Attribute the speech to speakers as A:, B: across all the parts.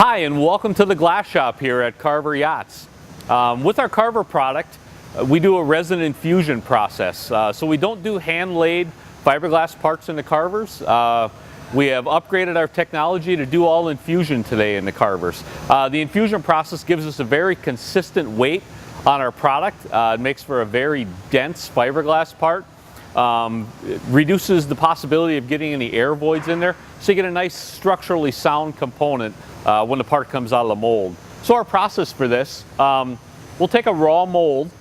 A: Hi, and welcome to the glass shop here at Carver Yachts. With our Carver product, we do a resin infusion process. So we don't do hand-laid fiberglass parts in the Carvers. We have upgraded our technology to do all infusion today in the Carvers. The infusion process gives us a very consistent weight on our product. It makes for a very dense fiberglass part. It reduces the possibility of getting any air voids in there, so you get a nice structurally sound component when the part comes out of the mold. So our process for this, we'll take a raw mold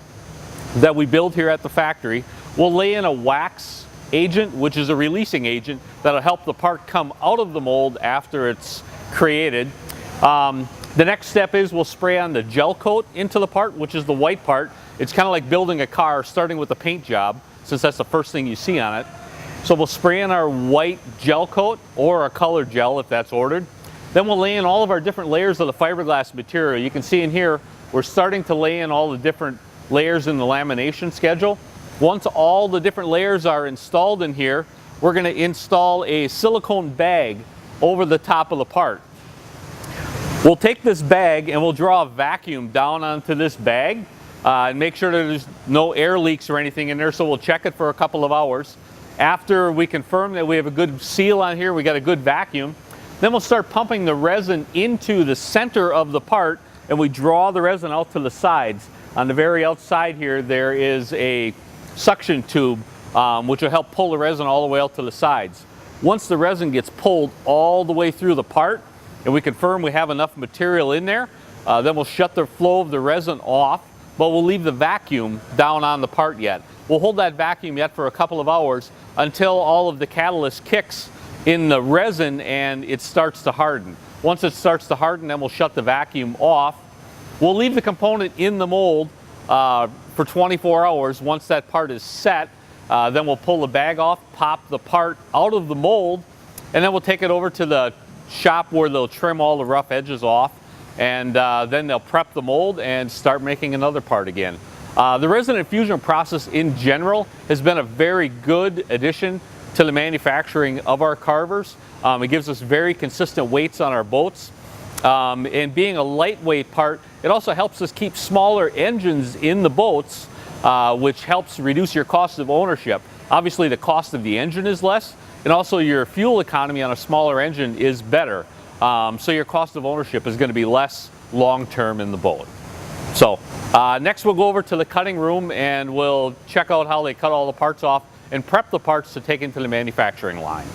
A: that we build here at the factory. We'll lay in a wax agent, which is a releasing agent that'll help the part come out of the mold after it's created. The next step is we'll spray on the gel coat into the part, which is the white part. It's kind of like building a car, starting with a paint job, since that's the first thing you see on it. So we'll spray in our white gel coat or a colored gel if that's ordered. Then we'll lay in all of our different layers of the fiberglass material. You can see in here, we're starting to lay in all the different layers in the lamination schedule. Once all the different layers are installed in here, we're going to install a silicone bag over the top of the part. We'll take this bag and we'll draw a vacuum down onto this bag and make sure that there's no air leaks or anything in there, so we'll check it for a couple of hours. After we confirm that we have a good seal on here, we got a good vacuum, then we'll start pumping the resin into the center of the part, and we draw the resin out to the sides. On the very outside here, there is a suction tube which will help pull the resin all the way out to the sides. Once the resin gets pulled all the way through the part, and we confirm we have enough material in there, then we'll shut the flow of the resin off, but we'll leave the vacuum down on the part yet. We'll hold that vacuum yet for a couple of hours until all of the catalyst kicks in the resin and it starts to harden. Once it starts to harden, then we'll shut the vacuum off. We'll leave the component in the mold for 24 hours. Once that part is set, then we'll pull the bag off, pop the part out of the mold, and then we'll take it over to the shop where they'll trim all the rough edges off, and then they'll prep the mold and start making another part again. The resin infusion process in general has been a very good addition to the manufacturing of our Carvers. It gives us very consistent weights on our boats. And being a lightweight part, it also helps us keep smaller engines in the boats, which helps reduce your cost of ownership. Obviously, the cost of the engine is less, and also your fuel economy on a smaller engine is better. So your cost of ownership is going to be less long-term in the boat. So next we'll go over to the cutting room and we'll check out how they cut all the parts off and prep the parts to take into the manufacturing line.